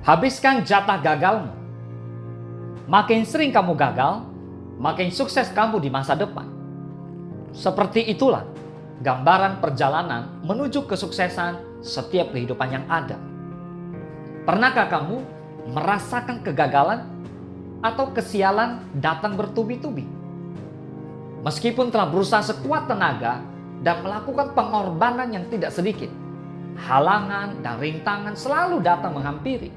Habiskan jatah gagalmu. Makin sering kamu gagal, makin sukses kamu di masa depan. Seperti itulah gambaran perjalanan menuju kesuksesan setiap kehidupan yang ada. Pernahkah kamu merasakan kegagalan atau kesialan datang bertubi-tubi? Meskipun telah berusaha sekuat tenaga dan melakukan pengorbanan yang tidak sedikit, halangan dan rintangan selalu datang menghampiri.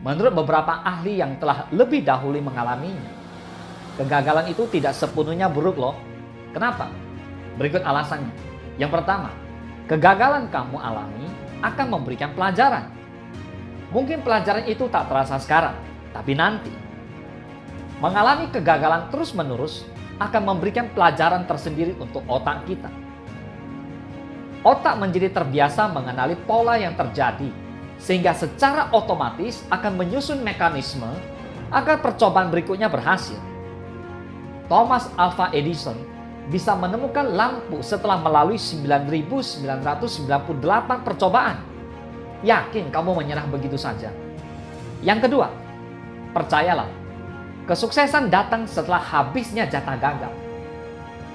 Menurut beberapa ahli yang telah lebih dahulu mengalaminya, kegagalan itu tidak sepenuhnya buruk loh. Kenapa? Berikut alasannya. Yang pertama, kegagalan kamu alami akan memberikan pelajaran. Mungkin pelajaran itu tak terasa sekarang, tapi nanti. Mengalami kegagalan terus-menerus akan memberikan pelajaran tersendiri untuk otak kita. Otak menjadi terbiasa mengenali pola yang terjadi, sehingga secara otomatis akan menyusun mekanisme agar percobaan berikutnya berhasil. Thomas Alva Edison bisa menemukan lampu setelah melalui 9.998 percobaan. Yakin kamu menyerah begitu saja? Yang kedua, percayalah, kesuksesan datang setelah habisnya jatah gagal.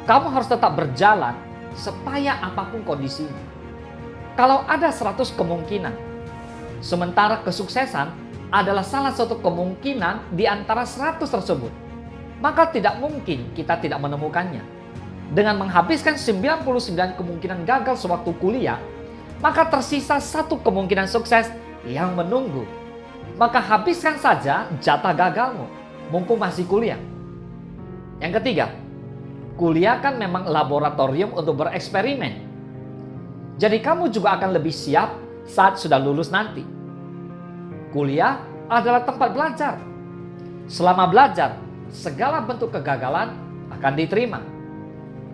Kamu harus tetap berjalan sepaya apapun kondisinya. Kalau ada 100 kemungkinan, sementara kesuksesan adalah salah satu kemungkinan di antara 100 tersebut, maka tidak mungkin kita tidak menemukannya. Dengan menghabiskan 99 kemungkinan gagal sewaktu kuliah, maka tersisa 1 kemungkinan sukses yang menunggu. Maka habiskan saja jatah gagalmu, mumpung masih kuliah. Yang ketiga, kuliah kan memang laboratorium untuk bereksperimen. Jadi kamu juga akan lebih siap saat sudah lulus nanti. Kuliah adalah tempat belajar. Selama belajar, segala bentuk kegagalan akan diterima.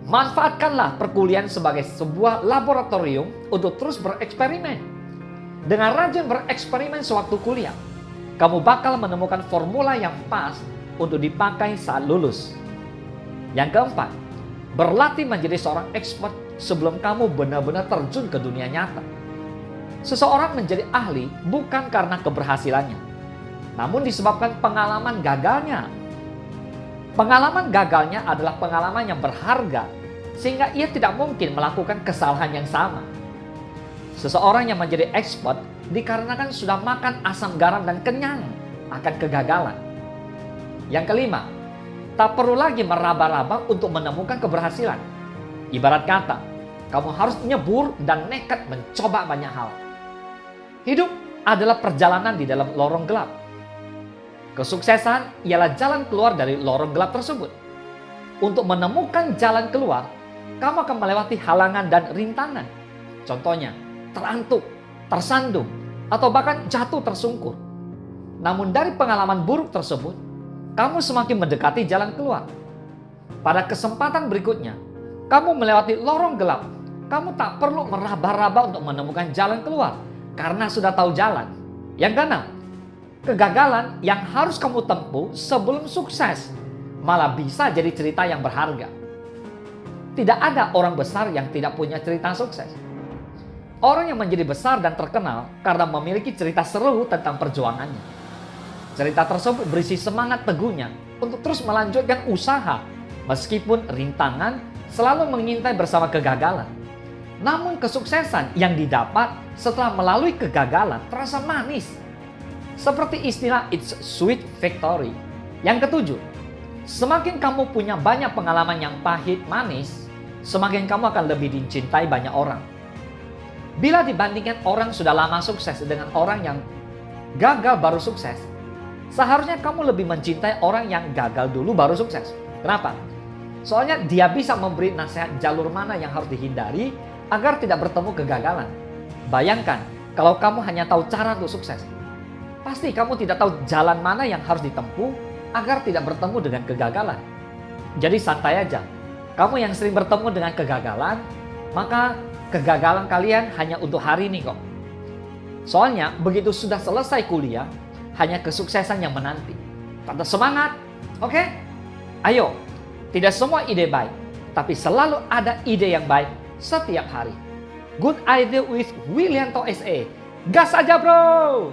Manfaatkanlah perkuliahan sebagai sebuah laboratorium untuk terus bereksperimen. Dengan rajin bereksperimen sewaktu kuliah, kamu bakal menemukan formula yang pas untuk dipakai saat lulus. Yang keempat, berlatih menjadi seorang expert sebelum kamu benar-benar terjun ke dunia nyata. Seseorang menjadi ahli bukan karena keberhasilannya, namun disebabkan pengalaman gagalnya. Pengalaman gagalnya adalah pengalaman yang berharga, sehingga ia tidak mungkin melakukan kesalahan yang sama. Seseorang yang menjadi expert dikarenakan sudah makan asam garam dan kenyang akan kegagalan. Yang kelima, tak perlu lagi meraba-raba untuk menemukan keberhasilan. Ibarat kata, kamu harus nyebur dan nekat mencoba banyak hal. Hidup adalah perjalanan di dalam lorong gelap. Kesuksesan ialah jalan keluar dari lorong gelap tersebut. Untuk menemukan jalan keluar, kamu akan melewati halangan dan rintangan. Contohnya, terantuk, tersandung, atau bahkan jatuh tersungkur. Namun dari pengalaman buruk tersebut, kamu semakin mendekati jalan keluar. Pada kesempatan berikutnya, kamu melewati lorong gelap. Kamu tak perlu meraba-raba untuk menemukan jalan keluar, karena sudah tahu jalan. Yang keenam, kegagalan yang harus kamu tempuh sebelum sukses malah bisa jadi cerita yang berharga. Tidak ada orang besar yang tidak punya cerita sukses. Orang yang menjadi besar dan terkenal karena memiliki cerita seru tentang perjuangannya. Cerita tersebut berisi semangat teguhnya untuk terus melanjutkan usaha meskipun rintangan selalu mengintai bersama kegagalan. Namun kesuksesan yang didapat setelah melalui kegagalan terasa manis. Seperti istilah "it's sweet victory". Yang ketujuh, semakin kamu punya banyak pengalaman yang pahit manis, semakin kamu akan lebih dicintai banyak orang. Bila dibandingkan orang sudah lama sukses dengan orang yang gagal baru sukses, seharusnya kamu lebih mencintai orang yang gagal dulu baru sukses. Kenapa? Soalnya dia bisa memberi nasihat jalur mana yang harus dihindari agar tidak bertemu kegagalan. Bayangkan kalau kamu hanya tahu cara untuk sukses, pasti kamu tidak tahu jalan mana yang harus ditempuh agar tidak bertemu dengan kegagalan. Jadi santai aja. Kamu yang sering bertemu dengan kegagalan, maka kegagalan kalian hanya untuk hari ini kok. Soalnya begitu sudah selesai kuliah, hanya kesuksesan yang menanti. Tetap semangat, oke? Ayo, tidak semua ide baik, tapi selalu ada ide yang baik setiap hari. Good idea with Willianto SE. Gas aja bro!